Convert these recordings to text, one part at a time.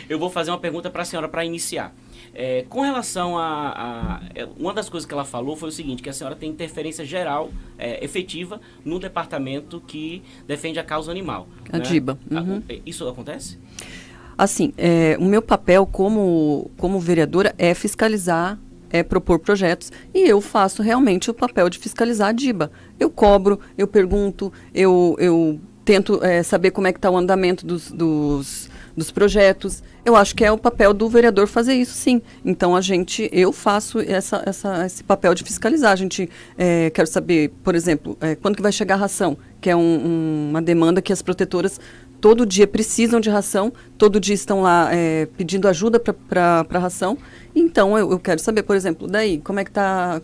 Eu vou fazer uma pergunta para a senhora para iniciar. Com relação uma das coisas que ela falou foi o seguinte, que a senhora tem interferência geral, efetiva, no departamento que defende a causa animal. A né? DIBA. Uhum. Isso acontece? Assim, o meu papel como vereadora é fiscalizar, é propor projetos, e eu faço realmente o papel de fiscalizar a DIBA. Eu cobro, eu pergunto, eu tento saber como é que está o andamento dos projetos. Eu acho que é o papel do vereador fazer isso, sim. Então, eu faço esse papel de fiscalizar. A gente quer saber, por exemplo, quando que vai chegar a ração, que é uma demanda que as protetoras todo dia precisam de ração, todo dia estão lá pedindo ajuda para a ração. Então, eu quero saber, por exemplo, daí, como é que tá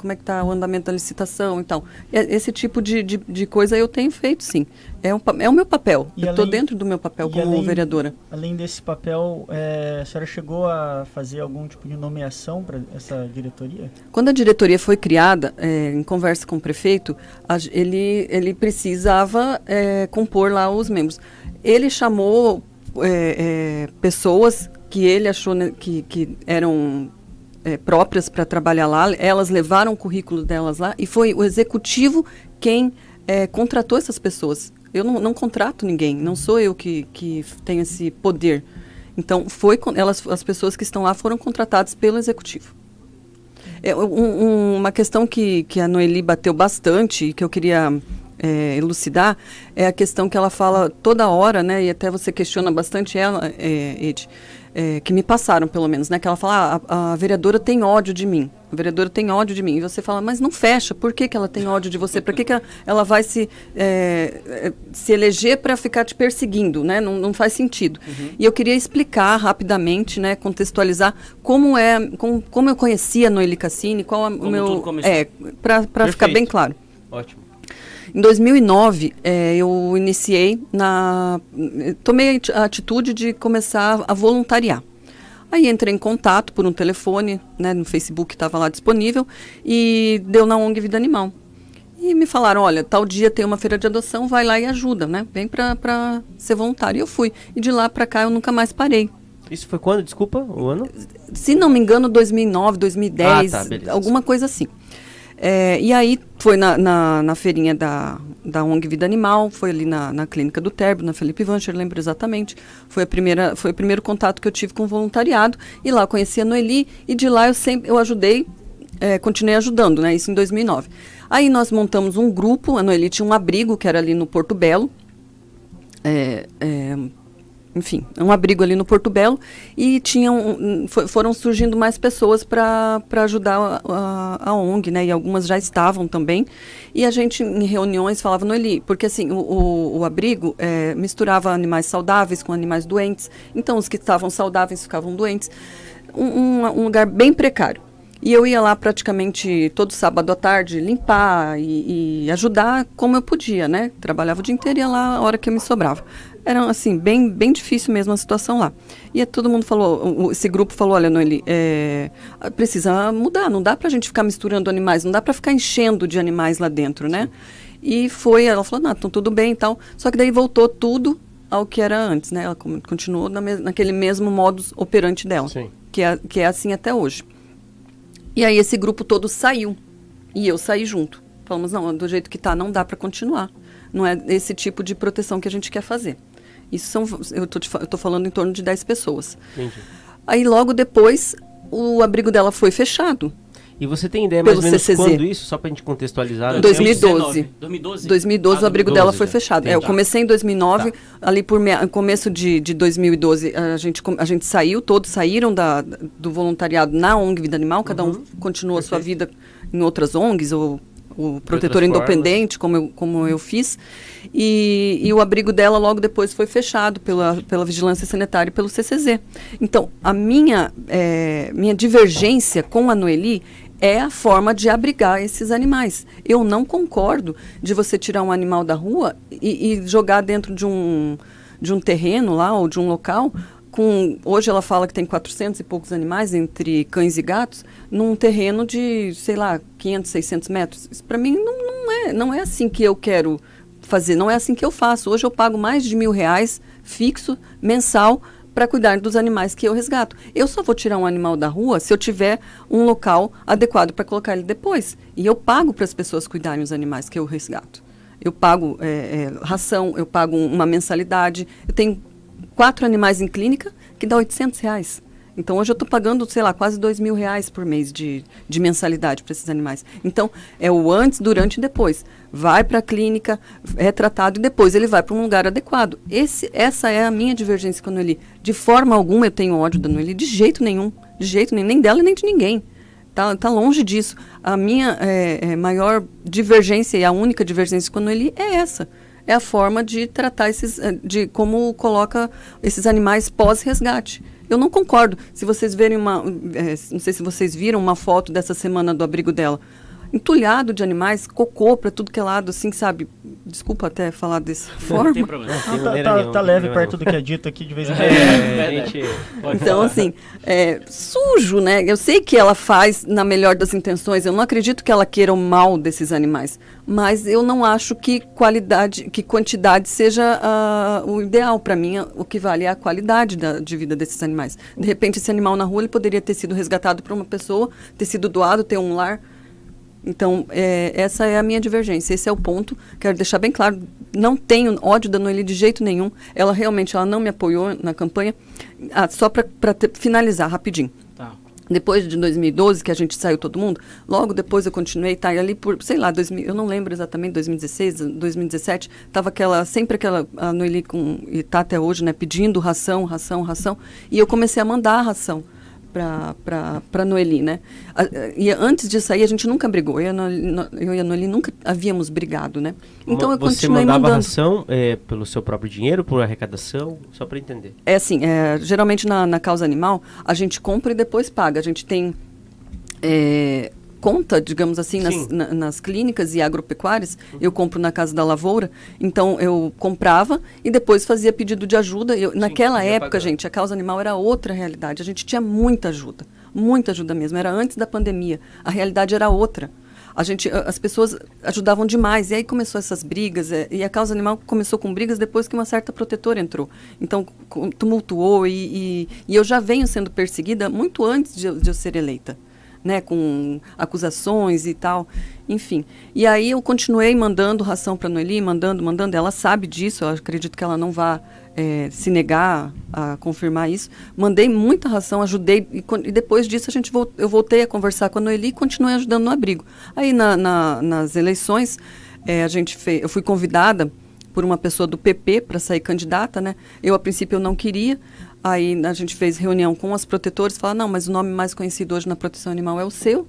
o andamento da licitação e tal. Esse tipo de coisa eu tenho feito, sim. É o meu papel. Eu estou dentro do meu papel como vereadora. Além desse papel, a senhora chegou a fazer algum tipo de nomeação para essa diretoria? Quando a diretoria foi criada, em conversa com o prefeito, ele precisava compor lá os membros. Ele chamou pessoas que ele achou que eram próprias para trabalhar lá, elas levaram o currículo delas lá, e foi o executivo quem contratou essas pessoas. Eu não contrato ninguém, não sou eu que tenho esse poder. Então, as pessoas que estão lá foram contratadas pelo executivo. Uma questão que a Noeli bateu bastante e que eu queria elucidar é a questão que ela fala toda hora, né, e até você questiona bastante ela, Ed, que me passaram, pelo menos, né, que ela fala, a vereadora tem ódio de mim, a vereadora tem ódio de mim, e você fala, mas não fecha, por que ela tem ódio de você, por que ela vai se eleger para ficar te perseguindo, né, não faz sentido. Uhum. E eu queria explicar rapidamente, né, contextualizar como eu conhecia a Noeli Cassini, qual o meu... para ficar bem claro. Ótimo. Em 2009, eu iniciei tomei a atitude de começar a voluntariar. Aí entrei em contato por um telefone, né, no Facebook estava lá disponível, e deu na ONG Vida Animal. E me falaram, olha, tal dia tem uma feira de adoção, vai lá e ajuda, né, vem para ser voluntário. E eu fui, e de lá para cá eu nunca mais parei. Isso foi quando, desculpa, o ano? Se não me engano, 2009, 2010, alguma coisa assim. E aí foi na feirinha da ONG Vida Animal, foi ali na clínica do Terbo, na Felipe Vancher, lembro exatamente. Foi o primeiro contato que eu tive com o voluntariado, e lá eu conheci a Noeli, e de lá eu ajudei, continuei ajudando, né, isso em 2009. Aí nós montamos um grupo, a Noeli tinha um abrigo que era ali no Porto Belo, enfim, um abrigo ali no Porto Belo, e foram surgindo mais pessoas para ajudar a ONG, né, e algumas já estavam também, e a gente em reuniões falava, Noeli, porque assim, o abrigo misturava animais saudáveis com animais doentes, então os que estavam saudáveis ficavam doentes, um lugar bem precário. E eu ia lá praticamente todo sábado à tarde limpar e ajudar como eu podia, né? Trabalhava o dia inteiro e ia lá a hora que eu me sobrava. Era, assim, bem, bem difícil mesmo a situação lá. E todo mundo falou, esse grupo falou, olha, Noeli, precisa mudar, não dá pra gente ficar misturando animais, não dá pra ficar enchendo de animais lá dentro, né? E ela falou, não, então tudo bem e tal. Só que daí voltou tudo ao que era antes, né? Ela continuou naquele mesmo modus operandi dela, que é assim até hoje. E aí esse grupo todo saiu, e eu saí junto. Falamos, não, do jeito que está, não dá para continuar. Não é esse tipo de proteção que a gente quer fazer. Eu estou falando em torno de 10 pessoas. Entendi. Aí logo depois, o abrigo dela foi fechado. E você tem ideia mais ou menos CCZ. quando isso? Só pra gente contextualizar. 2012. 2012 o abrigo dela foi já. fechado. Eu comecei em 2009, ali por começo de 2012, a gente saiu, todos saíram do voluntariado na ONG Vida Animal, cada um continuou a sua vida em outras ONGs, ou o protetor independente, como eu fiz. E o abrigo dela logo depois foi fechado pela Vigilância Sanitária e pelo CCZ. Então, a minha divergência com a Noeli é a forma de abrigar esses animais. Eu não concordo de você tirar um animal da rua e jogar dentro de um terreno lá, ou de um local, hoje ela fala que tem 400 e poucos animais, entre cães e gatos, num terreno de, sei lá, 500, 600 metros. Isso para mim não é assim que eu quero fazer, não é assim que eu faço. Hoje eu pago mais de R$1.000 fixo, mensal, para cuidar dos animais que eu resgato. Eu só vou tirar um animal da rua se eu tiver um local adequado para colocar ele depois. E eu pago para as pessoas cuidarem dos animais que eu resgato. Eu pago ração, eu pago uma mensalidade. Eu tenho 4 animais em clínica que dá R$800. Então, hoje eu estou pagando, sei lá, quase R$2.000 por mês de mensalidade para esses animais. Então, é o antes, durante e depois. Vai para a clínica, é tratado e depois ele vai para um lugar adequado. Essa é a minha divergência com a Noeli. De forma alguma eu tenho ódio da Noeli, de jeito nenhum, nem dela e nem de ninguém. Tá longe disso. A minha maior divergência e a única divergência com a Noeli é essa. É a forma de tratar de como coloca esses animais pós-resgate. Eu não concordo. Se vocês verem não sei se vocês viram uma foto dessa semana do abrigo dela. Entulhado de animais, cocô para tudo que é lado, assim, sabe? Desculpa até falar dessa forma. Não tem problema. Tá leve perto do que é dito aqui de vez em quando. Então, assim, sujo, né? Eu sei que ela faz na melhor das intenções. Eu não acredito que ela queira o mal desses animais. Mas eu não acho que quantidade seja o ideal. Para mim, o que vale é a qualidade de vida desses animais. De repente, esse animal na rua, ele poderia ter sido resgatado por uma pessoa, ter sido doado, ter um lar. Então, essa é a minha divergência. Esse é o ponto. Quero deixar bem claro. Não tenho ódio da Noeli de jeito nenhum. Ela realmente não me apoiou na campanha. Só para finalizar rapidinho. Tá. Depois de 2012, que a gente saiu todo mundo, logo depois eu continuei, ali por, sei lá, eu não lembro exatamente, 2016, 2017, estava sempre aquela, a Noeli, e está até hoje, né, pedindo ração, e eu comecei a mandar a ração para Noeli, né? E antes disso aí, a gente nunca brigou. Eu e a Noeli nunca havíamos brigado, né? Então eu continuei mandando. Você mandava ração pelo seu próprio dinheiro, por arrecadação? Só para entender. É assim, geralmente na causa animal, a gente compra e depois paga. A gente tem conta, digamos assim, nas clínicas e agropecuárias. Eu compro na Casa da Lavoura, então eu comprava e depois fazia pedido de ajuda. Naquela época, gente, a causa animal era outra realidade. A gente tinha muita ajuda mesmo. Era antes da pandemia. A realidade era outra. As pessoas ajudavam demais. E aí começou essas brigas. E a causa animal começou com brigas depois que uma certa protetora entrou. Então, tumultuou e eu já venho sendo perseguida muito antes de eu ser eleita. Né, com acusações e tal, enfim. E aí eu continuei mandando ração para a Noeli, mandando. Ela sabe disso, eu acredito que ela não vá se negar a confirmar isso. Mandei muita ração, ajudei, e depois disso eu voltei a conversar com a Noeli e continuei ajudando no abrigo. Aí nas eleições, eu fui convidada por uma pessoa do PP para sair candidata, né? A princípio eu não queria. Aí a gente fez reunião com as protetoras e falaram, não, mas o nome mais conhecido hoje na proteção animal é o seu.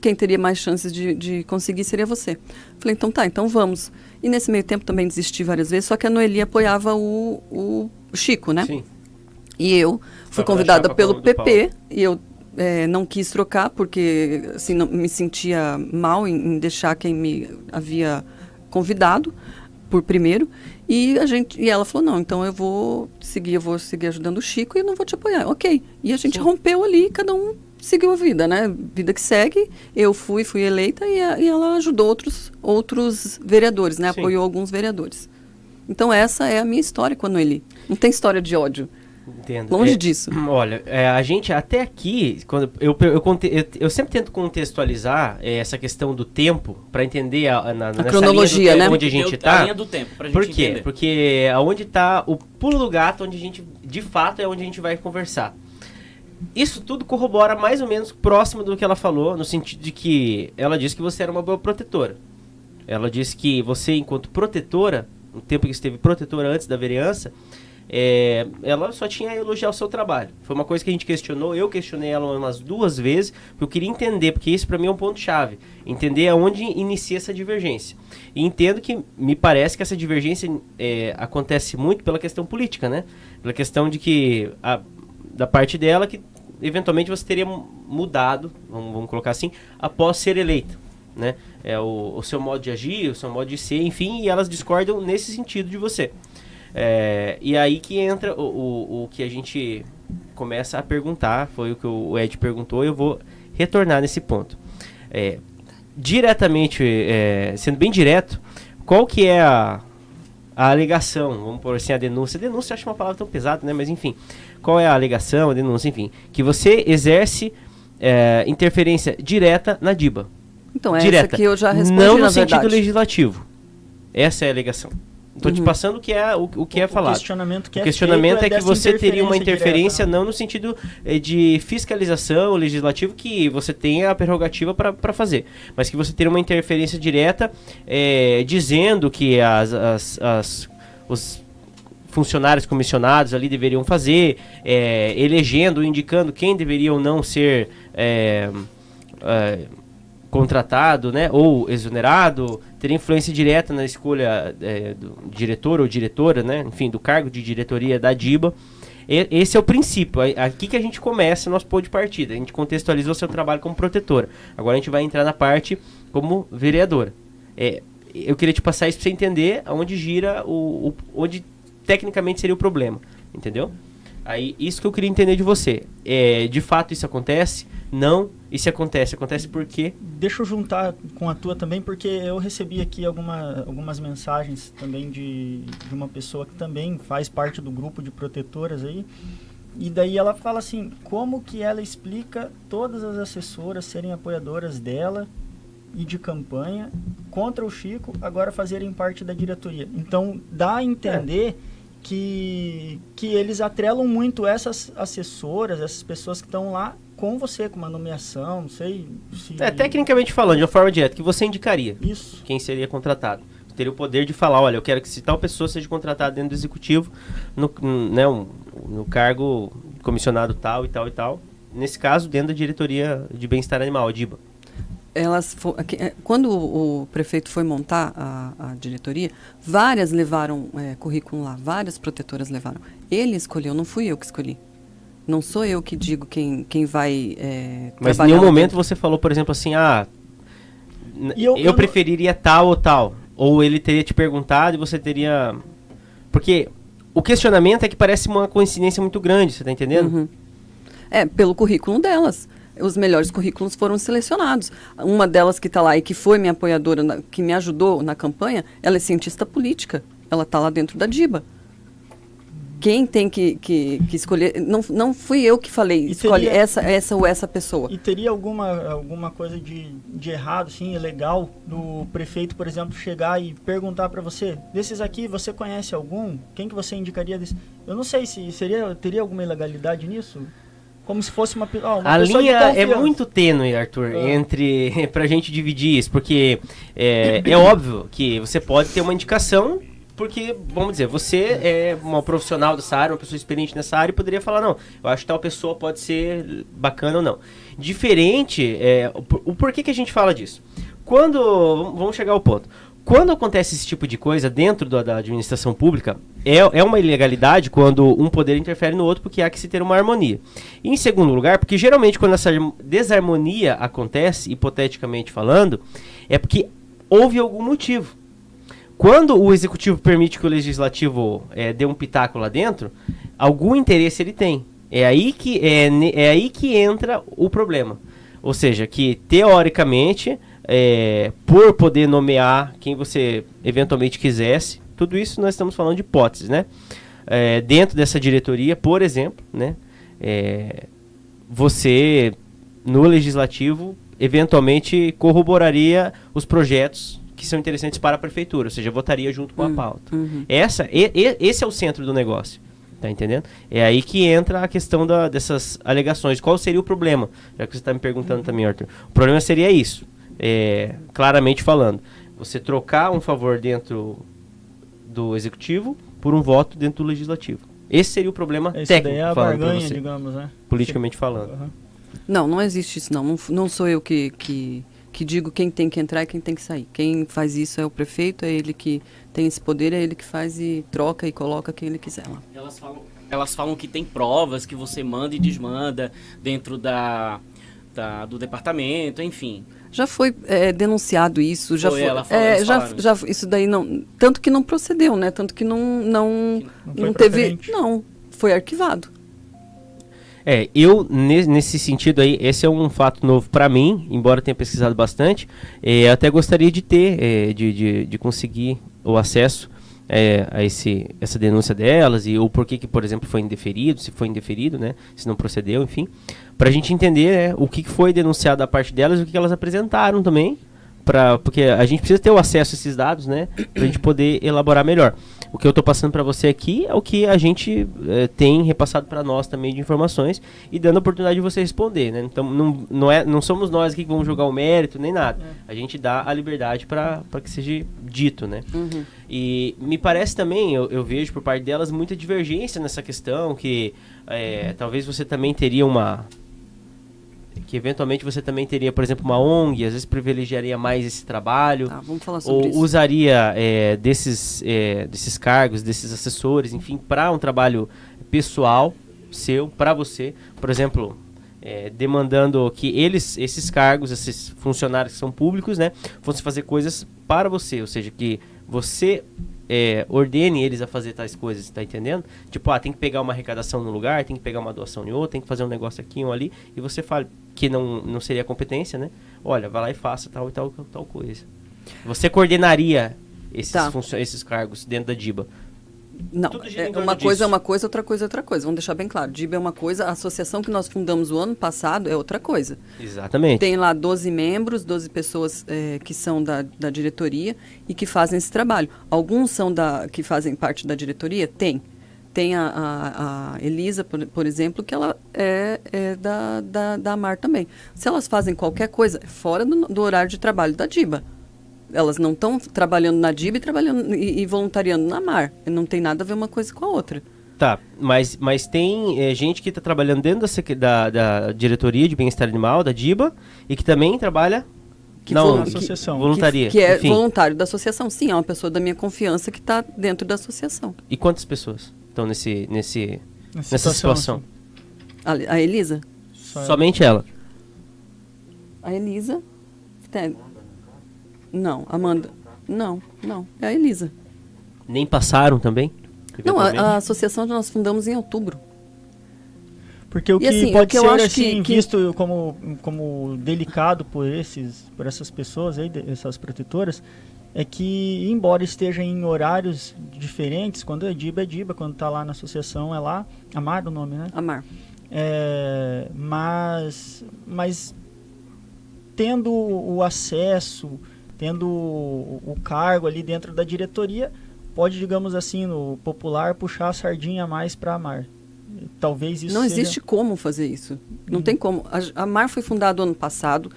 Quem teria mais chances de conseguir seria você. Falei, então tá, então vamos. E nesse meio tempo também desisti várias vezes, só que a Noeli apoiava o Chico, né? Sim. E eu fui convidada pelo PP e eu não quis trocar porque assim, não, me sentia mal em deixar quem me havia convidado por primeiro. E ela falou, não, então eu vou seguir ajudando o Chico e eu não vou te apoiar. Ok. E a gente rompeu ali, cada um seguiu a vida, né? Vida que segue. Eu fui eleita e ela ajudou outros vereadores, né? Sim. Apoiou alguns vereadores. Então essa é a minha história com a Noeli. Não tem história de ódio. Entendo. Longe disso. Olha, a gente até aqui, quando eu sempre tento contextualizar essa questão do tempo para entender a cronologia, né? Onde a gente está. A linha do tempo, pra gente Por quê? entender. Porque aonde está o pulo do gato, onde a gente, de fato, é onde a gente vai conversar. Isso tudo corrobora mais ou menos próximo do que ela falou, no sentido de que ela disse que você era uma boa protetora. Ela disse que você, enquanto protetora, no tempo que esteve protetora antes da vereança, ela só tinha a elogiar o seu trabalho. Foi uma coisa que a gente questionou, eu questionei ela umas 2 vezes, porque eu queria entender, porque isso para mim é um ponto-chave, entender aonde inicia essa divergência. E entendo que me parece que essa divergência acontece muito pela questão política, né? Pela questão de que, da parte dela, que eventualmente você teria mudado, vamos colocar assim, após ser eleita, né? O seu modo de agir, o seu modo de ser, enfim, e elas discordam nesse sentido de você. E aí que entra o que a gente começa a perguntar, foi o que o Ed perguntou, e eu vou retornar nesse ponto. Diretamente, sendo bem direto, qual que é a alegação, vamos pôr assim, a denúncia? Denúncia eu acho uma palavra tão pesada, né? Mas enfim, qual é a alegação, a denúncia, enfim, que você exerce interferência direta na DIBA. Então, direta, essa que eu já respondi, não no na sentido verdade. legislativo. Essa é a alegação. Estou te passando o que é falado. O questionamento é que dessa você teria uma interferência direta, não no sentido de fiscalização legislativo, que você tem a prerrogativa para fazer, mas que você teria uma interferência direta dizendo que os funcionários comissionados ali deveriam fazer, elegendo, indicando quem deveria ou não ser contratado, né, ou exonerado, teria influência direta na escolha do diretor ou diretora, né, enfim, do cargo de diretoria da DIBA. Esse é o princípio. Aqui que a gente começa nosso ponto de partida. A gente contextualizou seu trabalho como protetora. Agora a gente vai entrar na parte como vereadora. Eu queria te passar isso para você entender onde gira, onde tecnicamente seria o problema. Entendeu? Aí, isso que eu queria entender de você. De fato isso acontece? Não. E se acontece? Acontece por quê? Deixa eu juntar com a tua também, porque eu recebi aqui algumas mensagens também de uma pessoa que também faz parte do grupo de protetoras aí. E daí ela fala assim, como que ela explica todas as assessoras serem apoiadoras dela e de campanha contra o Chico, agora fazerem parte da diretoria. Então, dá a entender que eles atrelam muito essas assessoras, essas pessoas que estão lá com você, com uma nomeação, não sei se... Tecnicamente falando, de uma forma direta, que você indicaria Isso. quem seria contratado. Você teria o poder de falar, olha, eu quero que se tal pessoa seja contratada dentro do executivo, no cargo comissionado tal e tal e tal. Nesse caso, dentro da diretoria de bem-estar animal, a DIBA. Quando o prefeito foi montar a diretoria, várias levaram currículo lá, várias protetoras levaram. Ele escolheu, não fui eu que escolhi. Não sou eu que digo quem vai Mas em trabalhar nenhum lá momento dentro. você falou, por exemplo, assim, eu preferiria tal ou tal. Ou ele teria te perguntado e você teria... Porque o questionamento é que parece uma coincidência muito grande, você tá entendendo? Uhum. Pelo currículo delas. Os melhores currículos foram selecionados. Uma delas que está lá e que foi minha apoiadora, que me ajudou na campanha, ela é cientista política. Ela está lá dentro da DIBA. Quem tem que escolher... Não fui eu que falei, escolhe essa ou essa pessoa. E teria alguma coisa de errado, assim, ilegal, do prefeito, por exemplo, chegar e perguntar para você, desses aqui, você conhece algum? Quem que você indicaria desse? Eu não sei se teria alguma ilegalidade nisso? Como se fosse uma pessoa a de linha é confiança. muito tênue, Arthur, pra gente dividir isso, porque é óbvio que você pode ter uma indicação, porque, vamos dizer, você é uma profissional dessa área, uma pessoa experiente nessa área, e poderia falar, não, eu acho que tal pessoa pode ser bacana ou não. Diferente, o porquê que a gente fala disso? Vamos chegar ao ponto. Quando acontece esse tipo de coisa dentro da administração pública, é uma ilegalidade quando um poder interfere no outro, porque há que se ter uma harmonia. E, em segundo lugar, porque geralmente quando essa desarmonia acontece, hipoteticamente falando, é porque houve algum motivo. Quando o executivo permite que o legislativo dê um pitaco lá dentro, algum interesse ele tem. É aí que entra o problema. Ou seja, que teoricamente... por poder nomear quem você eventualmente quisesse, tudo isso nós estamos falando de hipóteses, né? Dentro dessa diretoria, por exemplo, né? Você, no legislativo, eventualmente corroboraria os projetos que são interessantes para a prefeitura, ou seja, votaria junto com a pauta. Uhum. Esse é o centro do negócio. Tá entendendo? É aí que entra a questão dessas alegações. Qual seria o problema? Já que você está me perguntando também, Arthur. O problema seria isso. Claramente falando, você trocar um favor dentro do executivo por um voto dentro do legislativo. Esse seria o problema técnico, daí é a falando barganha, pra você, digamos, né? politicamente falando. Uhum. Não existe isso, não. Não sou eu que digo quem tem que entrar e quem tem que sair. Quem faz isso é o prefeito, é ele que tem esse poder, é ele que faz e troca e coloca quem ele quiser lá. Elas falam que tem provas que você manda e desmanda dentro do departamento, enfim. Já foi denunciado isso, já foi. Isso daí não, tanto que não procedeu, né? Tanto que não teve, não, foi arquivado. Eu nesse sentido aí, esse é um fato novo para mim, embora tenha pesquisado bastante. Eu até gostaria de ter, de conseguir o acesso a essa denúncia delas, ou por que, por exemplo, foi indeferido, se foi indeferido, né, se não procedeu, enfim, para a gente entender, né, o que foi denunciado da parte delas e o que elas apresentaram também, porque a gente precisa ter o acesso a esses dados, né, para a gente poder elaborar melhor. O que eu estou passando para você aqui é o que a gente tem repassado para nós também de informações e dando a oportunidade de você responder, né? Então não somos nós aqui que vamos julgar o mérito nem nada. A gente dá a liberdade para que seja dito, né? Uhum. E me parece também, eu vejo por parte delas muita divergência nessa questão, que talvez você também teria que eventualmente você também teria, por exemplo, uma ONG, às vezes privilegiaria mais esse trabalho, vamos falar sobre isso. Usaria desses cargos, desses assessores, enfim, para um trabalho pessoal seu, para você, por exemplo, demandando que esses cargos, esses funcionários que são públicos, né, fossem fazer coisas para você, ou seja, que você ordene eles a fazer tais coisas, tá entendendo? Tipo, tem que pegar uma arrecadação num lugar, tem que pegar uma doação em outro, tem que fazer um negócio aqui ou ali, e você fala que não seria competência, né? Olha, vai lá e faça tal e tal coisa. Você coordenaria esses cargos dentro da DIBA? Não, uma coisa é uma coisa, outra coisa é outra coisa. Vamos deixar bem claro. DIBA é uma coisa, a associação que nós fundamos o ano passado é outra coisa. Exatamente. Tem lá 12 membros, 12 pessoas que são da diretoria e que fazem esse trabalho. Alguns são que fazem parte da diretoria? Tem. Tem a Elisa, por exemplo, que ela é da AMAR também. Se elas fazem qualquer coisa, fora do horário de trabalho da DIBA. Elas não estão trabalhando na DIBA e voluntariando na AMAR. Não tem nada a ver uma coisa com a outra. Tá, mas tem gente que está trabalhando dentro da diretoria de bem-estar animal, da DIBA, e que também trabalha na associação. Voluntaria. Que é enfim. Voluntário da associação. Sim, é uma pessoa da minha confiança que está dentro da associação. E quantas pessoas estão nessa situação? A Elisa? Somente ela? A Elisa... Não, Amanda. Não. É a Elisa. Nem passaram também? Não, a associação nós fundamos em outubro. Porque o que assim, pode ser eu acho assim, visto como delicado por essas pessoas aí, essas protetoras, é que, embora esteja em horários diferentes, quando é DIBA, quando está lá na associação é lá, AMAR o nome, né? AMAR. Mas tendo o acesso, tendo o cargo ali dentro da diretoria, pode, digamos assim, no popular, puxar a sardinha mais para a AMAR. Talvez isso não existe como fazer isso. Não tem como. A AMAR foi fundada ano passado,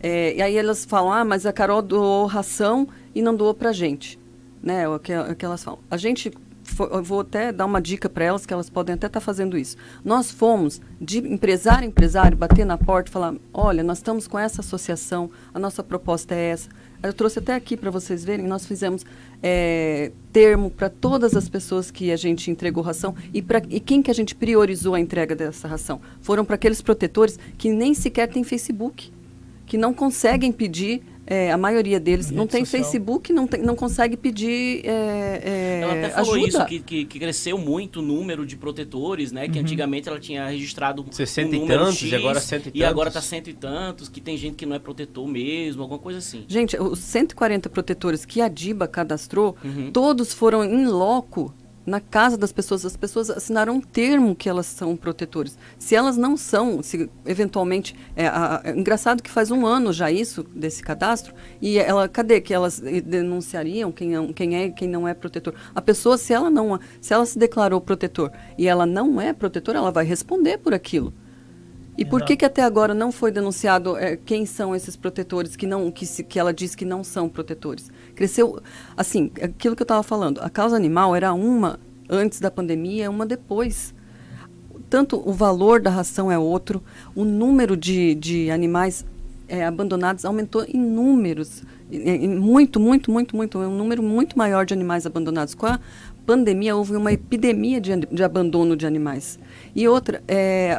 e aí elas falam, mas a Carol doou ração e não doou pra gente. Né? O que elas falam. A gente, eu vou até dar uma dica para elas, que elas podem até estar fazendo isso. Nós fomos de empresário a empresário, bater na porta e falar, olha, nós estamos com essa associação, a nossa proposta é essa. Eu trouxe até aqui para vocês verem, nós fizemos termo para todas as pessoas que a gente entregou ração e quem que a gente priorizou a entrega dessa ração. Foram para aqueles protetores que nem sequer têm Facebook, que não conseguem pedir, a maioria deles não tem social. Facebook, não consegue pedir ela até falou ajuda. isso, que cresceu muito o número de protetores, né? Que antigamente ela tinha registrado 60 um número e tantos, X, e agora 100 e tantos. E agora está 100 e tantos, que tem gente que não é protetor mesmo, alguma coisa assim. Gente, os 140 protetores que a DIBA cadastrou, todos foram in loco na casa das pessoas. As pessoas assinaram um termo que elas são protetores. Se elas não são, se eventualmente... engraçado que faz 1 ano já isso, desse cadastro, e cadê que elas denunciariam quem é e quem não é protetor? A pessoa, se ela se declarou protetor e ela não é protetora, ela vai responder por aquilo. E por que até agora não foi denunciado quem são esses protetores que ela diz que não são protetores? Cresceu, assim, aquilo que eu estava falando, a causa animal era uma antes da pandemia, uma depois. Tanto o valor da ração é outro, o número de animais abandonados aumentou em números, muito, um número muito maior de animais abandonados. Com a pandemia houve uma epidemia de abandono de animais. E outra,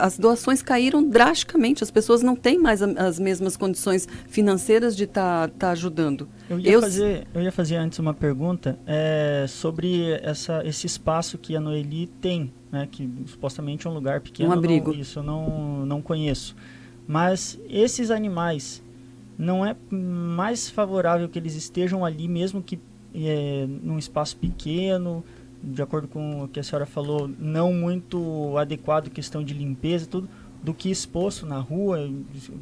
as doações caíram drasticamente, as pessoas não têm mais as mesmas condições financeiras de estar ajudando. Eu ia fazer antes uma pergunta sobre esse espaço que a Noeli tem, né, que supostamente é um lugar pequeno. Um abrigo. Isso eu não conheço. Mas esses animais, não é mais favorável que eles estejam ali, mesmo que num espaço pequeno, de acordo com o que a senhora falou, não muito adequado questão de limpeza, tudo, do que exposto na rua,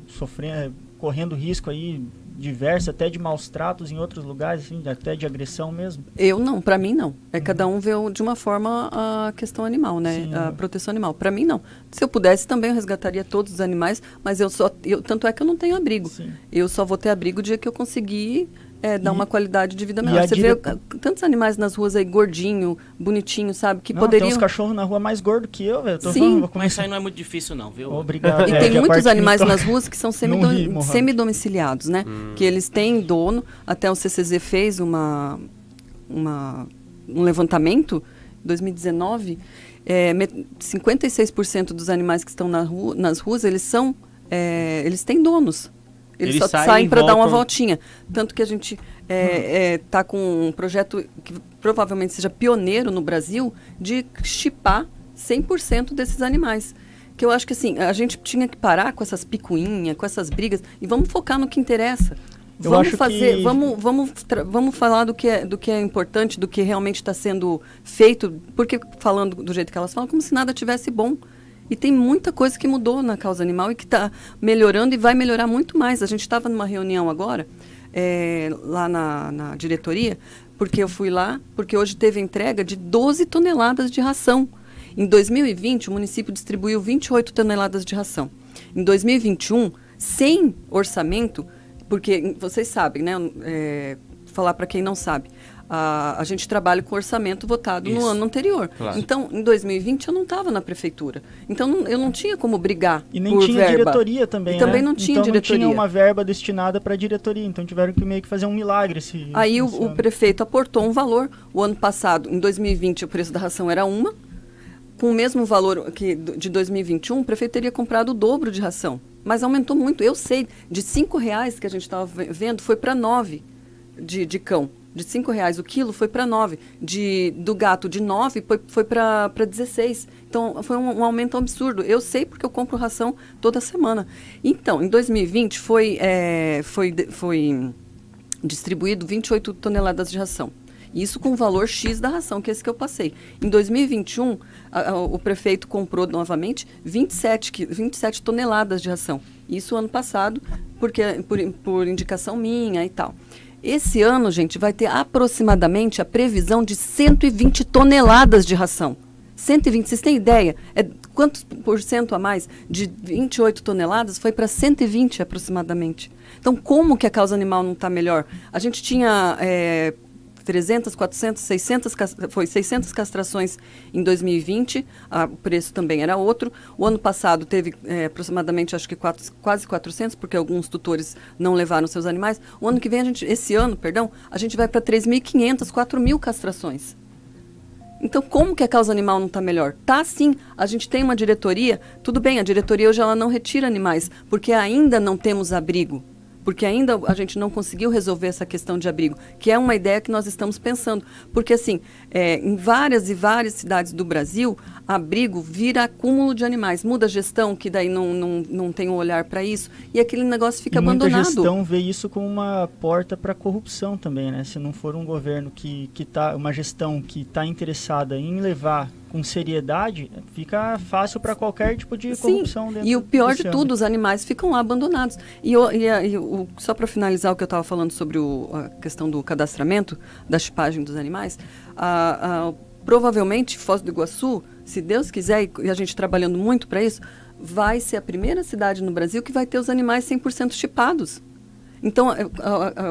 sofrendo, correndo risco aí diversos, até de maus tratos em outros lugares, assim, até de agressão mesmo? Eu não, para mim não. Cada um vê de uma forma a questão animal, né? Sim. A proteção animal. Para mim não. Se eu pudesse também eu resgataria todos os animais, mas tanto é que eu não tenho abrigo. Sim. Eu só vou ter abrigo o dia que eu conseguir dar uma qualidade de vida e melhor. a Você vê tantos animais nas ruas aí, gordinho, bonitinho, sabe? Que Não, poderiam... tem uns cachorros na rua mais gordos que eu, velho. Sim. Mas isso aí não é muito difícil não, viu? Obrigado. E É, tem que a muitos parte que me animais toca- nas ruas que são Não ri, Mohamed. semidomiciliados, né? Que eles têm dono. Até o CCZ fez um levantamento, em 2019, 56% dos animais que estão nas ruas, eles têm donos. Eles só saem para dar uma voltinha. Tanto que a gente está com um projeto que provavelmente seja pioneiro no Brasil de chipar 100% desses animais. Que eu acho que assim, a gente tinha que parar com essas picuinhas, com essas brigas, e vamos focar no que interessa. Eu Vamos acho fazer, que- vamos falar do que é importante, do que realmente está sendo feito, porque falando do jeito que elas falam, como se nada tivesse bom. E tem muita coisa que mudou na causa animal e que está melhorando e vai melhorar muito mais. A gente estava numa reunião agora, lá na diretoria, porque eu fui lá, porque hoje teve entrega de 12 toneladas de ração. Em 2020, o município distribuiu 28 toneladas de ração. Em 2021, sem orçamento, porque vocês sabem, né? Falar para quem não sabe. A gente trabalha com orçamento votado no Isso. ano anterior. Claro. Então, em 2020, eu não estava na prefeitura. Então, eu não tinha como brigar E nem por tinha verba. diretoria também, E também né? não tinha então diretoria. não tinha uma verba destinada para diretoria. Então tiveram que meio que fazer um milagre. Aí esse o ano. prefeito aportou um valor. O ano passado, em 2020, o preço da ração era uma. Com o mesmo valor de 2021, o prefeito teria comprado o dobro de ração. Mas aumentou muito. Eu sei, de R$5 que a gente estava vendo, foi para 9 de cão. De R$5 o quilo foi para 9. Do gato, de 9 foi para 16. Então, foi um aumento absurdo. Eu sei porque eu compro ração toda semana. Então, em 2020, foi distribuído 28 toneladas de ração. Isso com o valor X da ração, que é esse que eu passei. Em 2021, o prefeito comprou novamente 27 toneladas de ração. Isso ano passado, porque por indicação minha e tal. Esse ano, gente, vai ter aproximadamente a previsão de 120 toneladas de ração. 120, vocês têm ideia? Quantos por cento a mais? De 28 toneladas foi para 120 aproximadamente. Então, como que a causa animal não está melhor? A gente tinha 300, 400, 600 castrações em 2020, o preço também era outro. O ano passado teve aproximadamente, acho que quase 400, porque alguns tutores não levaram seus animais. O ano que vem, esse ano, a gente vai para 3.500, 4.000 castrações. Então, como que a causa animal não está melhor? Tá sim, a gente tem uma diretoria, tudo bem, a diretoria hoje ela não retira animais, porque ainda não temos abrigo. Porque ainda a gente não conseguiu resolver essa questão de abrigo, que é uma ideia que nós estamos pensando. Porque, assim, em várias e várias cidades do Brasil, abrigo vira acúmulo de animais. Muda a gestão, que daí não tem um olhar para isso, e aquele negócio fica abandonado. Muita gestão vê isso como uma porta para corrupção também, né? Se não for um governo uma gestão que está interessada em levar com seriedade, fica fácil para qualquer tipo de corrupção. Sim, dentro e o pior de desse tudo, âmbito. os animais ficam lá abandonados. Só para finalizar o que eu estava falando sobre a questão do cadastramento, da chipagem dos animais, provavelmente Foz do Iguaçu, se Deus quiser, e a gente trabalhando muito para isso, vai ser a primeira cidade no Brasil que vai ter os animais 100% chipados. Então,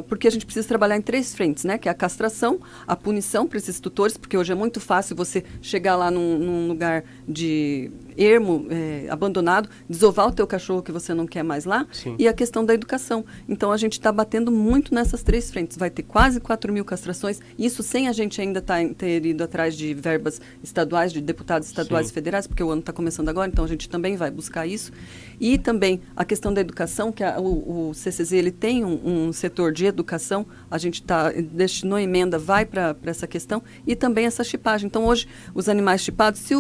porque a gente precisa trabalhar em 3 frentes, né? Que é a castração, a punição para esses tutores, porque hoje é muito fácil você chegar lá num lugar de ermo, abandonado, desovar o teu cachorro que você não quer mais lá, Sim. e a questão da educação. Então, a gente está batendo muito nessas 3 frentes. Vai ter quase 4.000 castrações, isso sem a gente ainda ter ido atrás de verbas estaduais, de deputados estaduais Sim. e federais, porque o ano está começando agora, então a gente também vai buscar isso. E também a questão da educação, que o CCZ ele tem um setor de educação, a gente destinou emenda, vai para essa questão, e também essa chipagem. Então, hoje, os animais chipados, se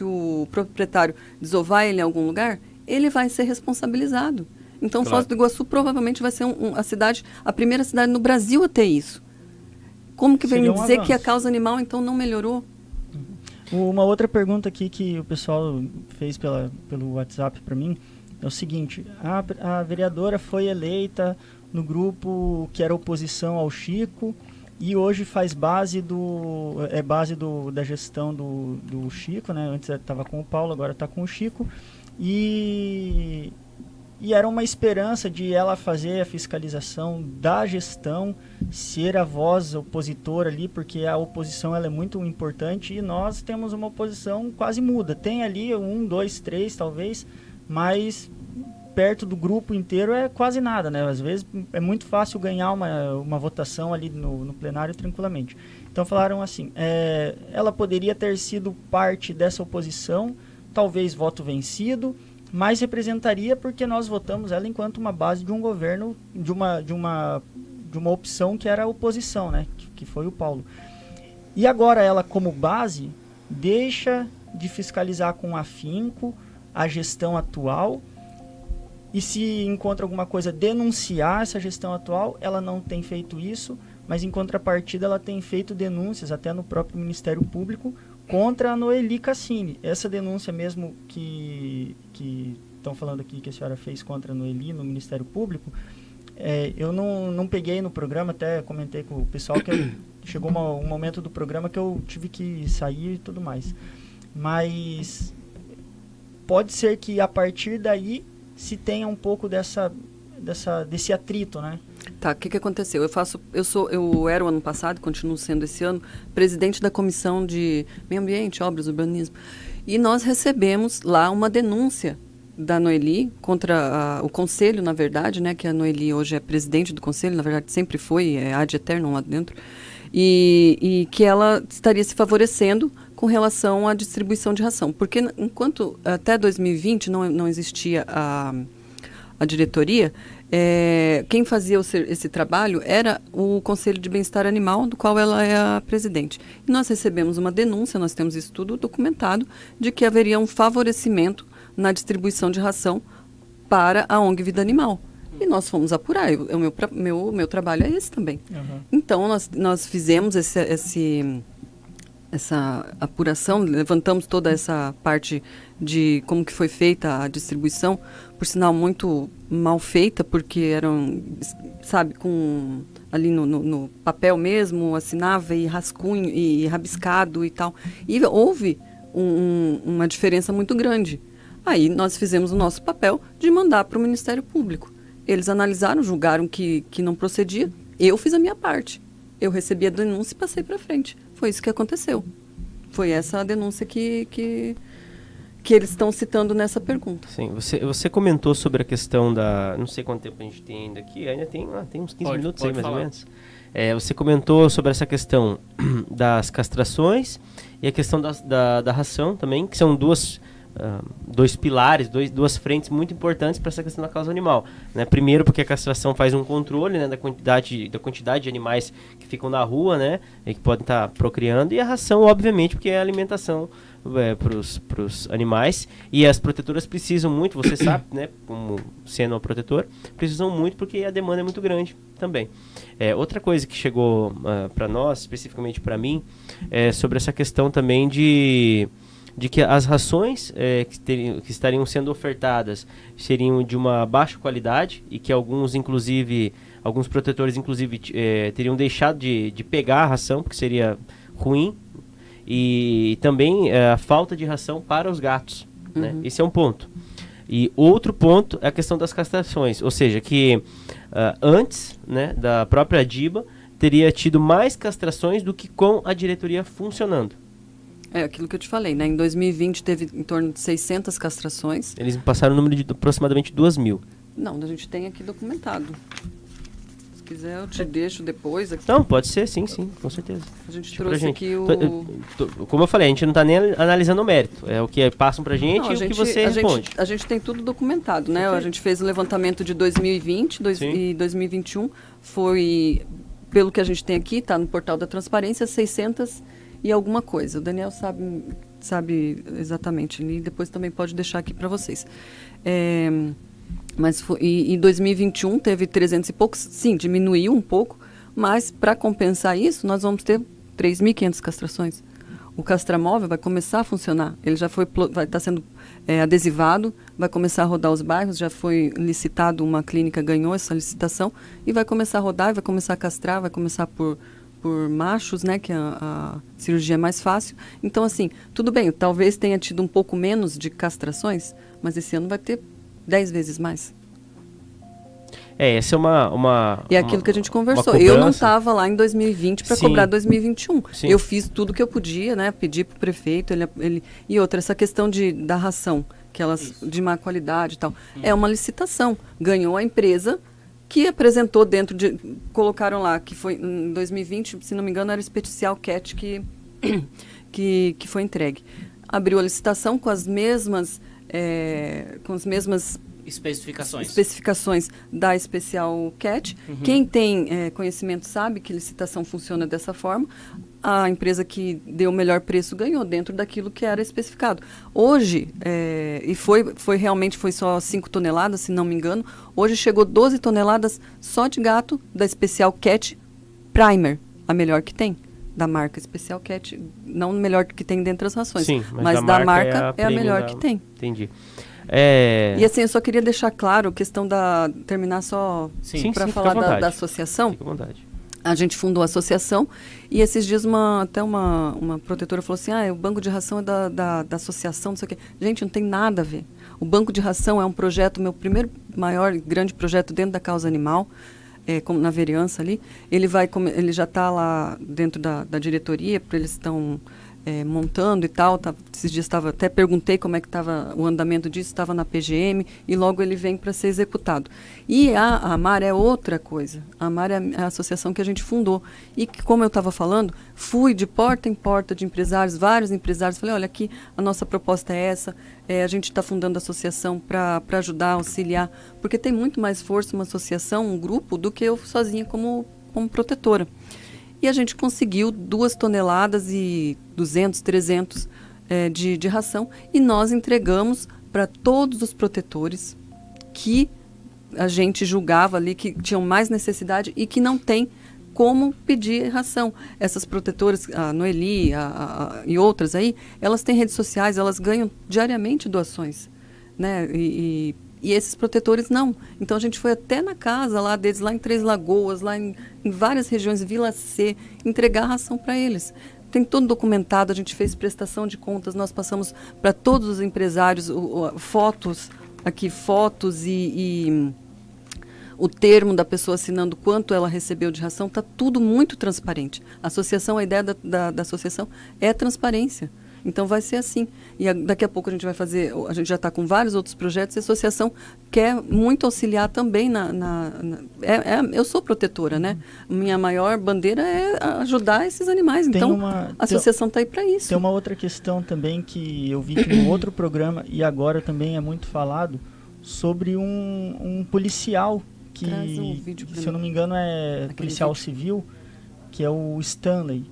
o proprietário desovar ele em algum lugar, ele vai ser responsabilizado. Então, Claro. Foz do Iguaçu provavelmente vai ser a primeira cidade no Brasil a ter isso. Como que vem me Seria um dizer que a avanço. causa animal, então, não melhorou? Uma outra pergunta aqui que o pessoal fez pelo WhatsApp para mim é o seguinte: a vereadora foi eleita no grupo que era oposição ao Chico e hoje faz base da gestão do Chico, né? Antes estava com o Paulo, agora está com o Chico. E era uma esperança de ela fazer a fiscalização da gestão, ser a voz opositora ali, porque a oposição ela é muito importante e nós temos uma oposição quase muda. Tem ali 1, 2, 3 talvez, mas perto do grupo inteiro é quase nada, né? Às vezes é muito fácil ganhar uma votação ali no plenário tranquilamente. Então falaram assim, ela poderia ter sido parte dessa oposição, talvez voto vencido, mas representaria porque nós votamos ela enquanto uma base de um governo, de uma opção que era a oposição, né? Que foi o Paulo. E agora ela, como base, deixa de fiscalizar com afinco a gestão atual e se encontra alguma coisa, denunciar essa gestão atual. Ela não tem feito isso, mas em contrapartida ela tem feito denúncias até no próprio Ministério Público contra a Noeli Cassini. Essa denúncia mesmo que estão falando aqui que a senhora fez contra a Noeli no Ministério Público, eu não peguei no programa, até comentei com o pessoal que chegou um momento do programa que eu tive que sair e tudo mais. Mas pode ser que a partir daí se tenha um pouco desse atrito, né? Tá, o que aconteceu? Eu era o ano passado, continuo sendo esse ano, presidente da Comissão de Meio Ambiente, Obras, Urbanismo. E nós recebemos lá uma denúncia da Noeli contra o Conselho, na verdade, né? Que a Noeli hoje é presidente do Conselho, na verdade sempre foi, ad eternum lá dentro. E que ela estaria se favorecendo com relação à distribuição de ração. Porque enquanto até 2020 não existia a diretoria, quem fazia esse trabalho era o Conselho de Bem-Estar Animal, do qual ela é a presidente. E nós recebemos uma denúncia, nós temos isso tudo documentado, de que haveria um favorecimento na distribuição de ração para a ONG Vida Animal. E nós fomos apurar, o meu trabalho é esse também. Uhum. Então, nós fizemos essa apuração, levantamos toda essa parte de como que foi feita a distribuição, por sinal muito mal feita, porque eram, sabe, ali no papel mesmo, assinava e rascunho e rabiscado e tal. E houve uma diferença muito grande. Aí nós fizemos o nosso papel de mandar para o Ministério Público. Eles analisaram, julgaram que não procedia. Eu fiz a minha parte. Eu recebi a denúncia e passei para frente. Foi isso que aconteceu. Foi essa a denúncia que eles estão citando nessa pergunta. Sim, você comentou sobre a questão da... Não sei quanto tempo a gente tem ainda aqui. Ainda tem uns 15 minutos aí, mais ou menos. Você comentou sobre essa questão das castrações e a questão da ração também, que são dois pilares, duas frentes muito importantes para essa questão da causa animal, né? Primeiro, porque a castração faz um controle, né, da quantidade de animais que ficam na rua, né, e que podem estar procriando, e a ração, obviamente, porque é a alimentação para os animais, e as protetoras precisam muito, você sabe, né, como sendo uma protetora, precisam muito porque a demanda é muito grande também. Outra coisa que chegou para nós, especificamente para mim, é sobre essa questão também de que as rações que estariam sendo ofertadas seriam de uma baixa qualidade e que alguns protetores inclusive teriam deixado de pegar a ração porque seria ruim, e também a falta de ração para os gatos, né? Esse é um ponto. E outro ponto é a questão das castrações, ou seja, que antes, né, da própria DIBA teria tido mais castrações do que com a diretoria funcionando. É aquilo que eu te falei, né? Em 2020 teve em torno de 600 castrações. Eles me passaram o número de aproximadamente 2.000. Não, a gente tem aqui documentado. Se quiser eu te deixo depois aqui. Não, pode ser, sim, com certeza. A gente trouxe aqui como eu falei, a gente não está nem analisando o mérito. É o que passam pra gente e o que você responde. A gente tem tudo documentado, né? A gente fez o levantamento de 2020 e 2021. Foi, pelo que a gente tem aqui, está no portal da transparência, 600 e alguma coisa. O Daniel sabe exatamente. E depois também pode deixar aqui para vocês. Mas em 2021 teve 300 e poucos. Sim, diminuiu um pouco, Mas, para compensar isso, nós vamos ter 3.500 castrações. O castramóvel vai começar a funcionar. Ele já vai estar sendo adesivado, vai começar a rodar os bairros, já foi licitado, uma clínica ganhou essa licitação, e vai começar a rodar, vai começar a castrar, vai começar por machos, né, que a cirurgia é mais fácil. Então, assim, tudo bem, talvez tenha tido um pouco menos de castrações, mas esse ano vai ter 10 vezes mais. Essa é uma E é aquilo que a gente conversou. Eu não estava lá em 2020 para cobrar 2021. Sim. Eu fiz tudo que eu podia, né? Pedi para o prefeito, e outra, essa questão da ração, que elas de má qualidade e tal. É uma licitação. Ganhou a empresa que apresentou colocaram lá, que foi em 2020, se não me engano, era o Special Cat que foi entregue. Abriu a licitação com as mesmas especificações da Special Cat. Quem tem conhecimento sabe que licitação funciona dessa forma. A empresa que deu o melhor preço ganhou dentro daquilo que era especificado. Hoje, e realmente foi só 5 toneladas, se não me engano, hoje chegou 12 toneladas só de gato da Special Cat Primer, a melhor que tem. Da marca Special Cat, não a melhor que tem dentro das rações, sim, mas da marca é a melhor que tem. Entendi. E assim, eu só queria deixar claro a questão terminar só para falar da associação. Fique à vontade. A gente fundou a associação e esses dias até uma protetora falou assim, o banco de ração é da associação, não sei o quê. Gente, não tem nada a ver. O banco de ração é um projeto, meu primeiro maior e grande projeto dentro da causa animal, como na vereança ali. Ele já está lá dentro da diretoria, porque eles estão montando e tal. Esses dias até perguntei como é que estava o andamento disso, estava na PGM, e logo ele vem para ser executado. E a AMAR é outra coisa. A AMAR é a associação que a gente fundou. E que, como eu estava falando, fui de porta em porta de empresários, vários empresários, falei, olha, aqui a nossa proposta é essa, a gente está fundando a associação para ajudar, auxiliar, porque tem muito mais força uma associação, um grupo, do que eu sozinha como protetora. E a gente conseguiu 2 toneladas e 200, 300 de ração. E nós entregamos para todos os protetores que a gente julgava ali que tinham mais necessidade e que não tem como pedir ração. Essas protetoras, a Noeli e outras aí, elas têm redes sociais, elas ganham diariamente doações, né? E esses protetores não. Então a gente foi até na casa lá deles, lá em Três Lagoas, lá em várias regiões, Vila C, entregar ração para eles. Tem todo documentado, a gente fez prestação de contas, nós passamos para todos os empresários fotos e o termo da pessoa assinando quanto ela recebeu de ração, está tudo muito transparente. A ideia da associação é transparência. Então vai ser assim. E daqui a pouco a gente já está com vários outros projetos, e a associação quer muito auxiliar também eu sou protetora, né? Minha maior bandeira é ajudar esses animais. Então a associação está aí para isso. Tem uma outra questão também que eu vi que no outro programa, e agora também é muito falado, sobre um policial que, se eu não me engano, é policial civil, que é o Stanley.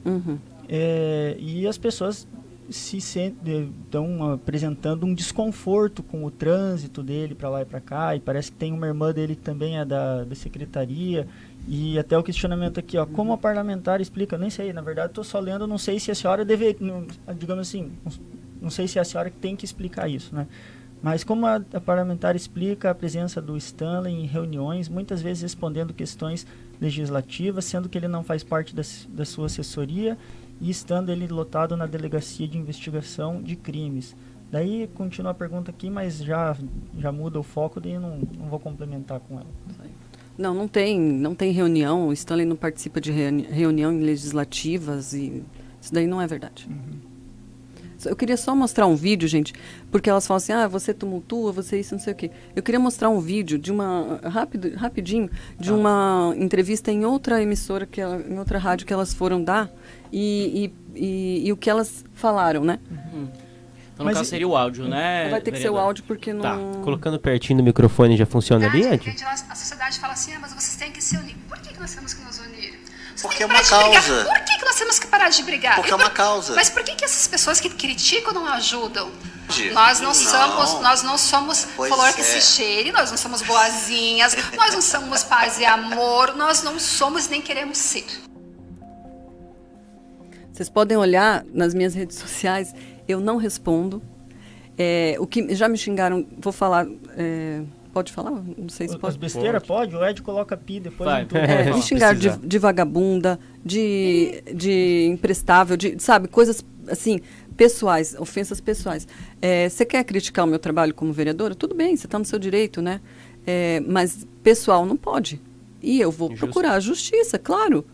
E as pessoas estão apresentando um desconforto com o trânsito dele para lá e para cá, e parece que tem uma irmã dele que também é da secretaria, e até o questionamento aqui, como a parlamentar explica, eu nem sei, na verdade estou só lendo, não sei se a senhora digamos assim, não sei se é a senhora que tem que explicar isso, né? Mas como a parlamentar explica a presença do Stanley em reuniões, muitas vezes respondendo questões legislativas, sendo que ele não faz parte da sua assessoria, e estando ele lotado na Delegacia de Investigação de Crimes. Daí continua a pergunta aqui, mas já muda o foco, daí eu não vou complementar com ela. Não tem reunião, o Stanley não participa de reunião legislativas, e isso daí não é verdade. Eu queria só mostrar um vídeo, gente, porque elas falam assim, você tumultua, você isso, não sei o quê. Eu queria mostrar um vídeo de rapidinho, de uma entrevista em outra emissora, em outra rádio que elas foram dar, e o que elas falaram, né? Então, no caso, seria o áudio, né? Vai ter que ser o áudio, porque não... Tá. Colocando pertinho do microfone já funciona ali, Ed? A sociedade fala assim, mas vocês têm que se unir. Por que nós temos que nos unir? Porque é uma causa. Por que nós temos que parar de brigar? Porque é uma causa. Mas por que essas pessoas que criticam não ajudam? De- Nós não Não. somos Pois flor que é. se cheire, nós não somos boazinhas, nós não somos paz e amor, nós não somos nem queremos ser. Vocês podem olhar nas minhas redes sociais, eu não respondo. O que já me xingaram, vou falar, pode falar? Não sei se As pode. besteiras pode, o Ed coloca pi depois Vai. em tudo. Me xingaram precisar. de vagabunda, de imprestável, sabe, coisas assim, pessoais, ofensas pessoais. Você quer criticar o meu trabalho como vereadora? Tudo bem, você está no seu direito, né? Mas pessoal não pode. E eu vou Injusto. procurar a justiça, claro.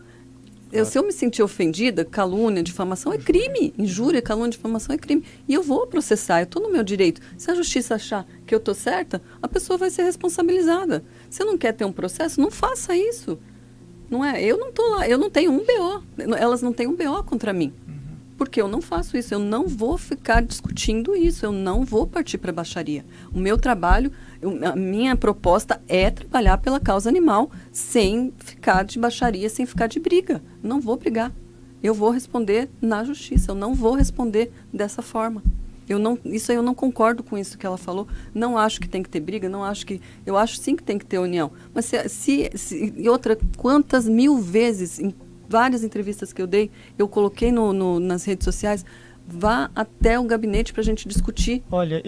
Se eu me sentir ofendida, calúnia, difamação é crime. Injúria, calúnia, difamação é crime. E eu vou processar, eu estou no meu direito. Se a justiça achar que eu estou certa, a pessoa vai ser responsabilizada. Se não quer ter um processo, não faça isso. Não é? Eu não estou lá, eu não tenho um BO. Elas não têm um BO contra mim. Porque eu não faço isso, eu não vou ficar discutindo isso, eu não vou partir para a baixaria. O meu trabalho, a minha proposta é trabalhar pela causa animal sem ficar de baixaria, sem ficar de briga. Não vou brigar. Eu vou responder na justiça, eu não vou responder dessa forma. Isso aí eu não concordo com isso que ela falou. Não acho que tem que ter briga, eu acho sim que tem que ter união. Mas e outra, quantas mil vezes em várias entrevistas que eu dei, eu coloquei nas redes sociais, vá até o gabinete para a gente discutir. Olha,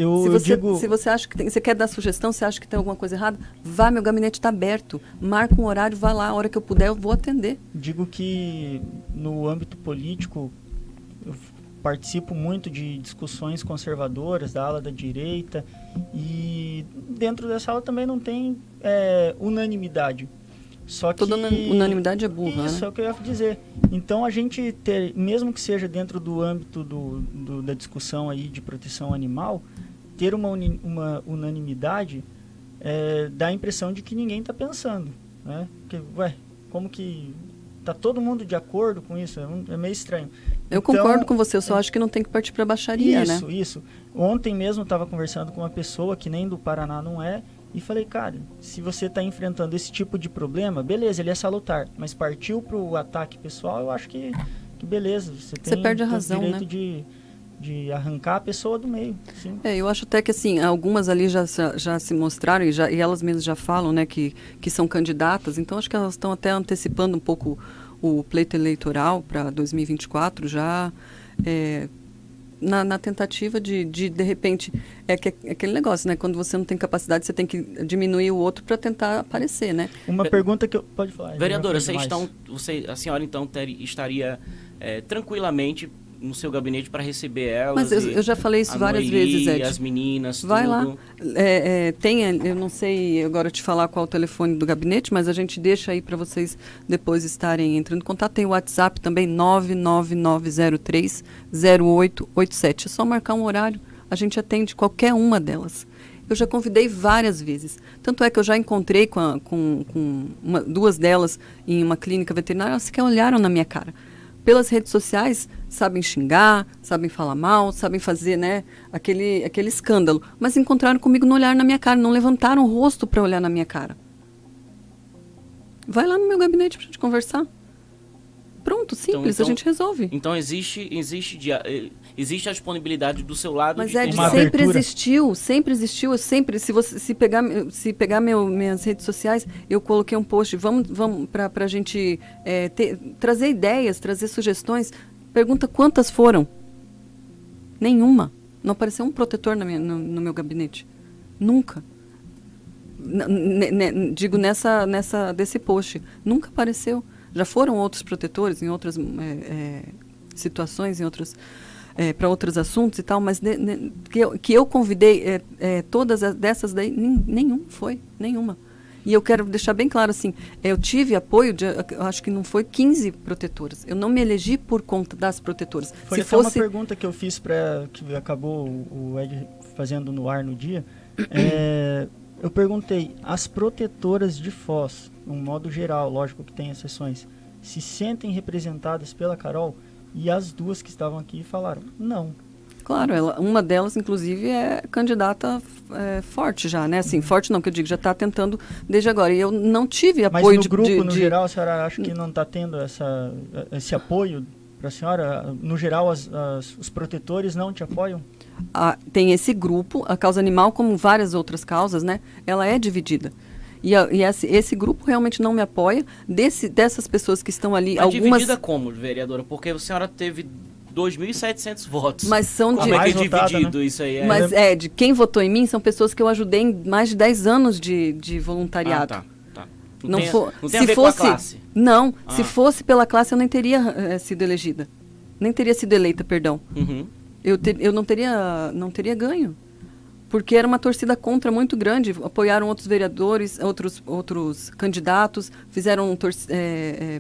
Se você acha que você quer dar sugestão, você acha que tem alguma coisa errada, vá, meu gabinete está aberto, marca um horário, vá lá, a hora que eu puder eu vou atender. Digo que no âmbito político, eu participo muito de discussões conservadoras da ala da direita e dentro dessa ala também não tem unanimidade. Só que Toda unanimidade é burra, isso né? é o que eu ia dizer. Então a gente ter, mesmo que seja dentro do âmbito da discussão aí de proteção animal, ter uma unanimidade dá a impressão de que ninguém está pensando, né? Porque, como que tá todo mundo de acordo com isso? É meio estranho. Eu concordo com você, eu só acho que não tem que partir para a baixaria, né? Isso. Ontem mesmo eu estava conversando com uma pessoa que nem do Paraná não é, e falei, cara, se você está enfrentando esse tipo de problema, beleza, ele é salutar, mas partiu para o ataque pessoal, eu acho que beleza. Você perde a tem razão, o direito né? de arrancar a pessoa do meio. Sim. Eu acho até que assim, algumas ali já se mostraram e elas mesmas já falam, né, que são candidatas, então acho que elas estão até antecipando um pouco o pleito eleitoral para 2024 já, na tentativa de repente, aquele negócio, né? Quando você não tem capacidade, você tem que diminuir o outro para tentar aparecer, né? Uma pergunta que eu... Pode falar. Vereadora, a senhora então estaria tranquilamente no seu gabinete para receber elas? Mas eu já falei isso várias vezes, Ed. As meninas, Vai tudo. lá. Eu não sei agora te falar qual é o telefone do gabinete, mas a gente deixa aí para vocês depois estarem entrando em contato. Tem o WhatsApp também, 99903-0887. É só marcar um horário, a gente atende qualquer uma delas. Eu já convidei várias vezes. Tanto é que eu já encontrei com duas delas em uma clínica veterinária, elas sequer olharam na minha cara. Pelas redes sociais, sabem xingar, sabem falar mal, sabem fazer, né, aquele escândalo. Mas encontraram comigo, não olharam na minha cara, não levantaram o rosto para olhar na minha cara. Vai lá no meu gabinete para a gente conversar. Pronto, simples, então, a gente resolve. Então existe a disponibilidade do seu lado. Mas de Ed, uma sempre abertura. existiu, eu sempre, se pegar minhas redes sociais, eu coloquei um post, vamos para a gente trazer ideias, trazer sugestões. Pergunta quantas foram? Nenhuma. Não apareceu um protetor no meu gabinete. Nunca. Digo desse post. Nunca apareceu. Já foram outros protetores em outras situações, para outros assuntos e tal, mas que eu convidei todas dessas daí, nenhuma. E eu quero deixar bem claro assim, eu tive apoio acho que não foi 15 protetoras. Eu não me elegi por conta das protetoras. Foi até uma pergunta que eu fiz que acabou o Ed fazendo no ar no dia. Eu perguntei, as protetoras de Foz, de um modo geral, lógico que tem exceções, se sentem representadas pela Carol? E as duas que estavam aqui falaram, não. Claro, uma delas, inclusive, é candidata forte já, né? Assim, forte não, que eu digo, já está tentando desde agora. E eu não tive apoio Mas no grupo, no geral, a senhora acha que não está tendo esse apoio para a senhora? No geral, os protetores não te apoiam? Tem esse grupo, a causa animal, como várias outras causas, né? Ela é dividida. E esse grupo realmente não me apoia. Dessas pessoas que estão ali, Mas algumas... dividida como, vereadora? Porque a senhora teve 2.700 votos. Mas são Como é que é votada, dividido né? isso aí? Mas de quem votou em mim são pessoas que eu ajudei em mais de 10 anos de voluntariado. Ah, tá. Não tem, for, não tem se a ver fosse, com a classe. Não, Ah. se fosse pela classe eu nem teria sido elegida. Nem teria sido eleita, perdão. Uhum. Eu não teria ganho. Porque era uma torcida contra muito grande. Apoiaram outros vereadores, outros candidatos, fizeram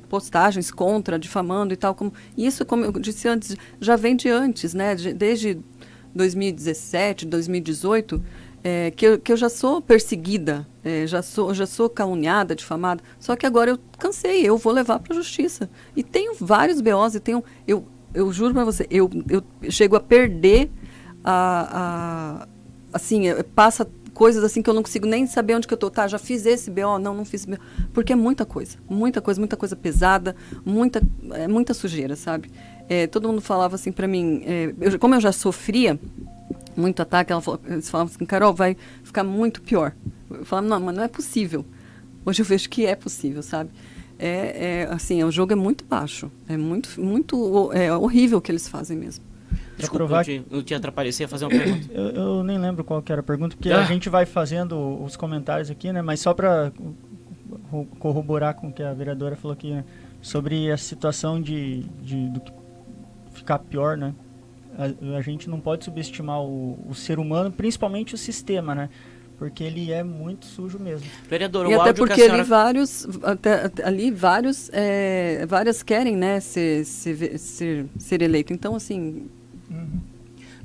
postagens contra, difamando e tal. Isso, como eu disse antes, já vem de antes, né? Desde 2017, 2018, que eu já sou perseguida, já sou caluniada, difamada. Só que agora eu cansei, eu vou levar para a justiça. E tenho vários BOs, eu juro para você, eu chego a perder assim, passa coisas assim que eu não consigo nem saber onde que eu tô. Tá, já fiz esse BO, não fiz BO. Porque é muita coisa pesada, muita sujeira, sabe? Todo mundo falava assim pra mim, como eu já sofria muito ataque, eles falavam assim, Carol, vai ficar muito pior. Eu falava, não, mas não é possível. Hoje eu vejo que é possível, sabe? Assim, o jogo é muito baixo. É muito horrível o que eles fazem mesmo. Desculpa, não te atrapalhei, você ia fazer uma pergunta. Eu nem lembro qual que era a pergunta, porque a gente vai fazendo os comentários aqui, né? Mas só para corroborar com o que a vereadora falou aqui, né? Sobre a situação do que ficar pior, né? A gente não pode subestimar o ser humano, principalmente o sistema, né? Porque ele é muito sujo mesmo. Vereadora, E o até áudio porque que a senhora... várias querem, né, ser eleito. Então, assim...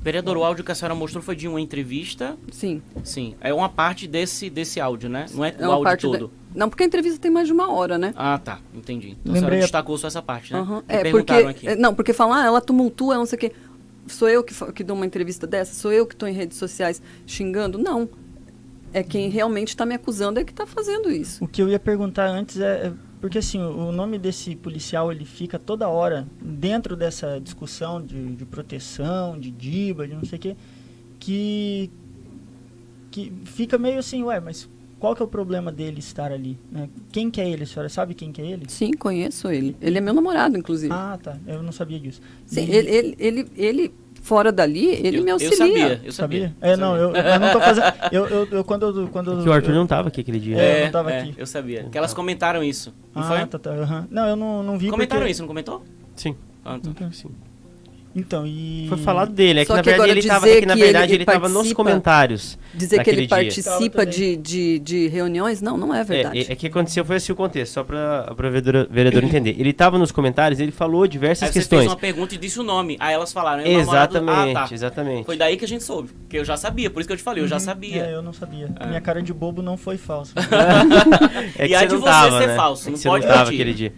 Vereador, o áudio que a senhora mostrou foi de uma entrevista? Sim. Sim. É uma parte desse áudio, né? Não é o uma áudio parte todo. Não, porque a entrevista tem mais de 1 hora, né? Ah, tá. Entendi. Então Lembrei a senhora destacou só essa parte, né? Uhum. Me perguntaram aqui. Não, porque falam, ela tumultua, não sei o quê. Sou eu que dou uma entrevista dessa? Sou eu que estou em redes sociais xingando? Não. É quem realmente está me acusando é que está fazendo isso. O que eu ia perguntar antes porque assim, o nome desse policial, ele fica toda hora dentro dessa discussão de proteção, de DIBA, de não sei o quê, que fica meio assim, mas qual que é o problema dele estar ali? Né? Quem que é ele? A senhora sabe quem que é ele? Sim, conheço ele. Ele é meu namorado, inclusive. Ah, tá. Eu não sabia disso. Sim, ele fora dali, ele me auxilia. Eu sabia. Não, eu não tô fazendo... Quando Que o Arthur não tava aqui aquele dia. eu não tava aqui. Eu sabia. Que elas comentaram isso. Não foi? Tá. Uhum. Não, eu não vi Comentaram porque... isso, não comentou? Sim. Ah, então. Sim. Então, e... Foi falado dele, é que Só na que agora verdade ele tava, dizer que na que verdade ele ele tava nos participa- comentários. Dizer que naquele ele dia. participa Tava de reuniões, não é verdade. É que aconteceu, foi assim o contexto, só para a vereadora entender. Ele estava nos comentários, ele falou diversas Aí você questões. fez uma pergunta e disse o nome. Aí elas falaram. Exatamente, tá. exatamente. Foi daí que a gente soube. Porque eu já sabia, por isso que eu te falei, eu já sabia. eu não sabia. Minha cara de bobo não foi falsa. É E a de não você tava, ser né? falso, É que não você pode não tava mentir. aquele dia.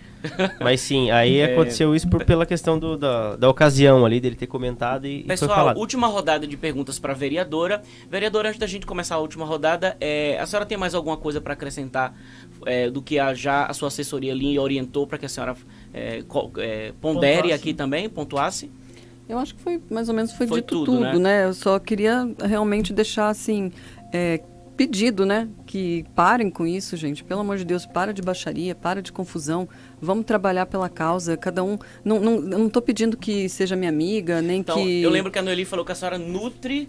Mas sim, aí aconteceu isso pela questão da ocasião ali, dele ter comentado e foi Pessoal, falado. última rodada de perguntas para a vereadora. Vereadora, antes da gente começar a última rodada, a senhora tem mais alguma coisa para acrescentar do que a sua assessoria ali orientou para que a senhora pondere Pontuasse. aqui também, pontuasse? Eu acho que foi mais ou menos foi dito tudo, tudo, né? Eu só queria realmente deixar assim pedido, né? Que parem com isso, gente. Pelo amor de Deus, para de baixaria, para de confusão. Vamos trabalhar pela causa. Cada um. Eu não estou pedindo que seja minha amiga, nem Então, que. eu lembro que a Noeli falou que a senhora nutre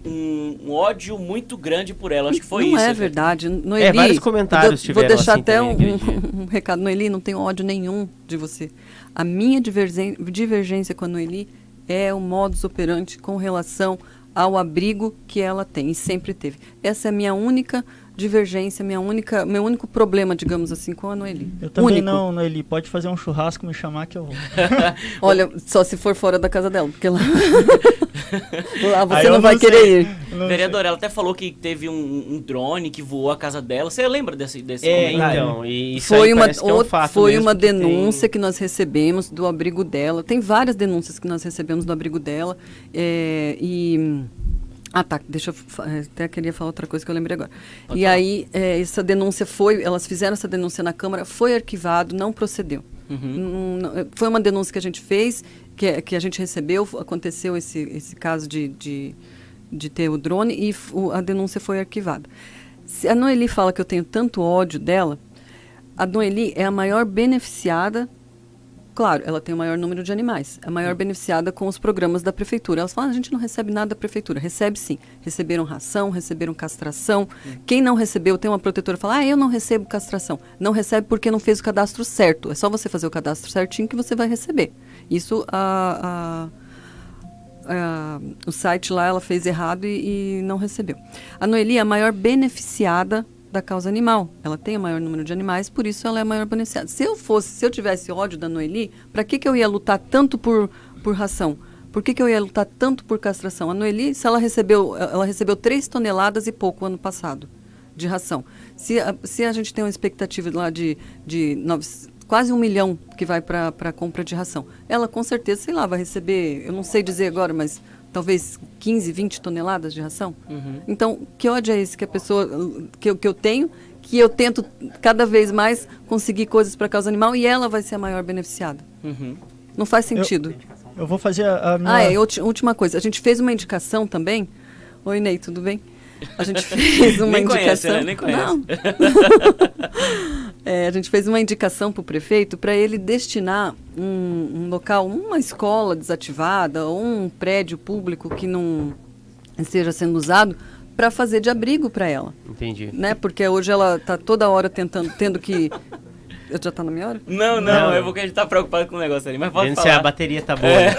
um ódio muito grande por ela. Acho que foi não isso. é verdade. Noeli, vários comentários vou tiveram deixar assim até também aquele dia. um recado. Noeli, não tenho ódio nenhum de você. A minha divergência com a Noeli é o modus operandi com relação ao abrigo que ela tem e sempre teve. Essa é a minha única divergência, meu único problema, digamos assim, com a Noeli. Eu também único. não, Noeli. Pode fazer um churrasco, me chamar que eu vou. Olha, só se for fora da casa dela, porque lá, lá Aí você eu não vai sei. querer ir. Não Vereadora, ela até falou que teve um drone que voou a casa dela. Você lembra desse É, comentário? então, e isso Foi aí uma, parece que é um fato foi mesmo uma que tem- denúncia que nós recebemos do abrigo dela. Tem várias denúncias que nós recebemos do abrigo dela. Ah, tá. Deixa eu. Até queria falar outra coisa que eu lembrei agora. Pode E falar. aí, essa denúncia foi. Elas fizeram essa denúncia na Câmara, foi arquivado, não procedeu. Uhum. Foi uma denúncia que a gente fez, que a gente recebeu, aconteceu esse caso de ter o drone e a denúncia foi arquivada. Se a Noeli fala que eu tenho tanto ódio dela, a Noeli é a maior beneficiada. Claro, ela tem o maior número de animais, a maior beneficiada com os programas da prefeitura. Elas falam, a gente não recebe nada da prefeitura. Recebe sim. Receberam ração, receberam castração. Quem não recebeu, tem uma protetora que fala, eu não recebo castração. Não recebe porque não fez o cadastro certo. É só você fazer o cadastro certinho que você vai receber. Isso, o site lá, ela fez errado e não recebeu. A Noeli é a maior beneficiada da causa animal. Ela tem o maior número de animais, por isso ela é a maior beneficiada. Se eu tivesse ódio da Noeli, para que eu ia lutar tanto por ração? Por que eu ia lutar tanto por castração? A Noeli, se ela recebeu 3 toneladas e pouco ano passado de ração. Se a gente tem uma expectativa lá de quase 1 milhão que vai para a compra de ração, ela com certeza, sei lá, vai receber, eu não sei dizer agora, mas talvez 15, 20 toneladas de ração. Uhum. Então, que ódio é esse que a pessoa que eu tenho, que eu tento cada vez mais conseguir coisas para a causa animal e ela vai ser a maior beneficiada. Uhum. Não faz sentido. Eu vou fazer a minha... Última coisa. A gente fez uma indicação também. Oi, Ney, tudo bem? A gente fez uma Nem conhece, indicação. né? Nem conhece. Não. A gente fez uma indicação para o prefeito para ele destinar um local, uma escola desativada ou um prédio público que não esteja sendo usado para fazer de abrigo para ela. Entendi. Né? Porque hoje ela está toda hora tendo que... Eu já tá na minha hora? Não, é porque a gente tá preocupado com o negócio ali, mas pode Vendo se falar. a bateria tá boa. né?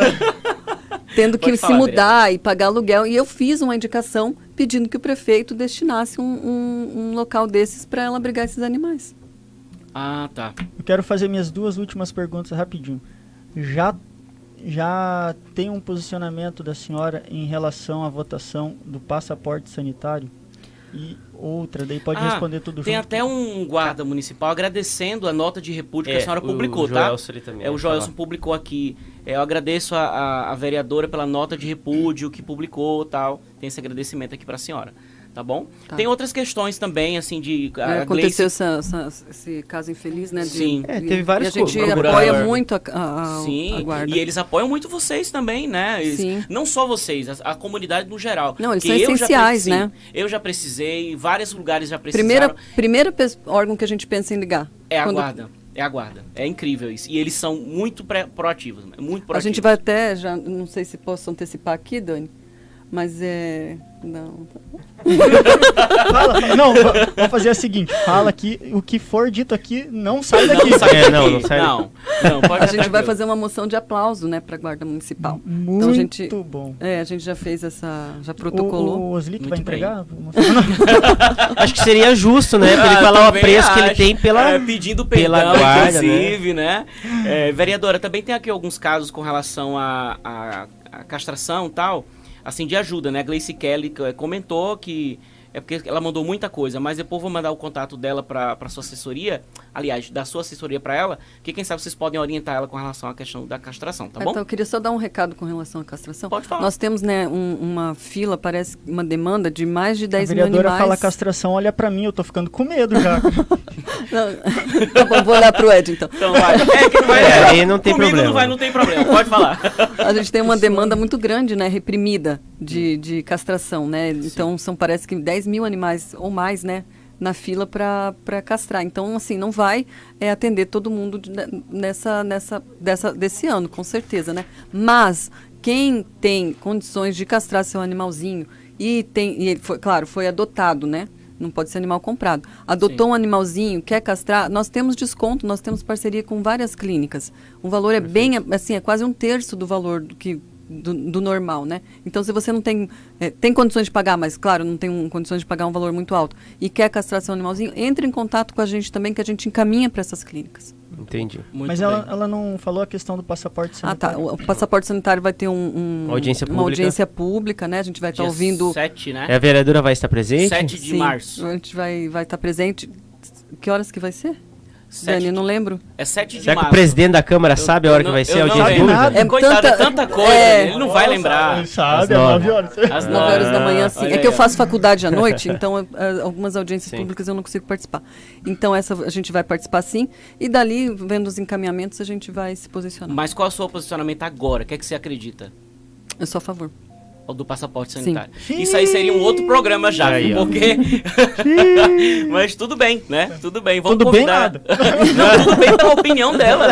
Tendo que Pode se falar, mudar e pagar aluguel. E eu fiz uma indicação pedindo que o prefeito destinasse um local desses para ela abrigar esses animais. Ah, tá. Eu quero fazer minhas 2 últimas perguntas rapidinho. Já tem um posicionamento da senhora em relação à votação do passaporte sanitário? E outra, daí pode responder tudo Tem junto. até um guarda municipal agradecendo a nota de repúdio que a senhora publicou, o tá? Joelson ali também O vai Joelson falar. publicou aqui. Eu agradeço a vereadora pela nota de repúdio que publicou e tal. Tem esse agradecimento aqui para a senhora, tá bom? Tá. Tem outras questões também, assim, de... a Aconteceu Gleice- esse caso infeliz, né? Sim. Teve vários E a gente procuradores. apoia muito a Sim, guarda. e eles apoiam muito vocês também, né? Sim. Não só vocês, a comunidade no geral. Não, eles Que são eu já essenciais, sim, né? Eu já precisei, vários lugares já precisaram. Primeiro órgão que a gente pensa em ligar. É a Quando guarda. É a guarda. É incrível isso. E eles são muito proativos. Muito proativos. A gente vai até, já não sei se posso antecipar aqui, Dani, mas não. Não, vamos fazer o seguinte. Fala aqui, o que for dito aqui não sai daqui. Não sai É, daqui. não sai Não, pode A ficar gente vai tranquilo. fazer uma moção de aplauso, né, para a guarda municipal. Muito Então a gente, bom. a gente já fez já protocolou. O Osli que Muito vai bem. entregar? Acho que seria justo, né? Pra ele falar o também preço que ele acho. tem pela... pedindo pela perdão, guarda, inclusive, né? Vereadora, também tem aqui alguns casos com relação à castração e tal, assim, de ajuda, né? A Gleice Kelly comentou que é porque ela mandou muita coisa, mas depois vou mandar o contato dela para sua assessoria, aliás, da sua assessoria para ela, que quem sabe vocês podem orientar ela com relação à questão da castração, tá bom? Então, eu queria só dar um recado com relação à castração. Pode falar. Nós temos, né, uma fila, parece uma demanda de mais de A 10 mil vereadora animais. fala castração, olha pra mim, eu tô ficando com medo já. Não, tá bom, vou olhar pro Ed, então. Então vai. Que não vai. Aí não tem Comigo problema. não tem problema. Pode falar. A gente tem uma demanda muito grande, né, reprimida de castração, né? Então, parece que 10 mil animais ou mais, né, na fila para castrar. Então, assim, não vai atender todo mundo desse ano, com certeza, né? Mas quem tem condições de castrar seu animalzinho e ele foi adotado, né? Não pode ser animal comprado. Adotou Sim. um animalzinho, quer castrar, nós temos desconto, nós temos parceria com várias clínicas. O valor é bem, assim, é quase 1/3 do valor do normal, né? Então, se você não tem condições de pagar, mas, claro, não tem condições de pagar um valor muito alto e quer castração animalzinho, entre em contato com a gente também, que a gente encaminha para essas clínicas. Entendi. Muito Mas bem. ela não falou a questão do passaporte sanitário. O passaporte sanitário vai ter Uma audiência uma pública. audiência pública, né? A gente vai estar Dia ouvindo... 7, né? A vereadora vai estar presente? 7 de Sim, março. a gente vai estar presente. Que horas que vai ser? 7 Dani, não lembro. É 7 de Será que março. o presidente da Câmara sabe a hora que vai ser a audiência lembro. pública? Nada. Coitado, é tanta- tanta coisa, ele não vai lembrar. Ele sabe, Às é 9 horas. Às 9 horas da manhã, sim. Olha É que eu aí, faço faculdade à noite, então algumas audiências Sim. públicas eu não consigo participar. Então essa a gente vai participar sim. E dali, vendo os encaminhamentos, a gente vai se posicionar. Mas qual é o seu posicionamento agora? O que é que você acredita? Eu sou a favor. Do passaporte Sim. sanitário. Isso aí seria um outro programa já, Aí, viu? ó. Porque... Mas tudo bem, né? Tudo bem, vamos Tudo bem, convidar. nada. Não, tudo bem pela opinião dela.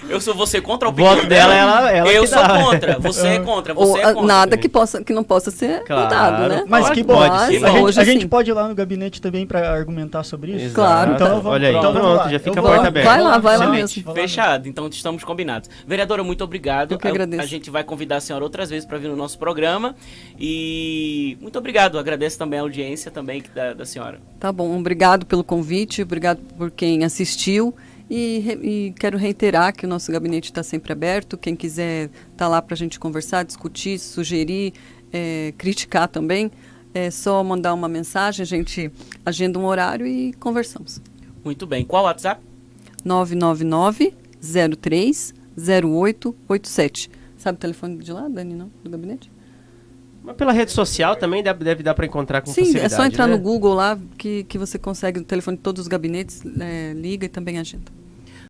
Eu sou você contra a opinião Voto dela, ela Eu que sou dá. contra, você é contra, Ou você é contra. nada que não possa ser Claro. mudado, né? Mas que bom. Pode, sim. hoje A gente sim. pode ir lá no gabinete também para argumentar sobre isso? Exato. Claro. Então, vamos, Olha aí, então vamos pronto, lá. já fica Eu a porta vou- aberta. Vai lá Excelente. mesmo. Vou lá Fechado, então estamos combinados. Vereadora, muito obrigado. Eu que agradeço. A gente vai convidar a senhora outras vezes para vir no nosso programa. E muito obrigado. Agradeço também a audiência também da senhora. Tá bom, obrigado pelo convite, obrigado por quem assistiu e quero reiterar que o nosso gabinete está sempre aberto. Quem quiser tá lá para a gente conversar, discutir, sugerir, criticar também, é só mandar uma mensagem, a gente agenda um horário e conversamos. Muito bem. Qual o WhatsApp? 999-030887. Sabe o telefone de lá, Dani, não? Do gabinete? Mas pela rede social também deve dar para encontrar com Sim, facilidade, é só entrar né? no Google lá que você consegue o telefone de todos os gabinetes, liga e também agenda.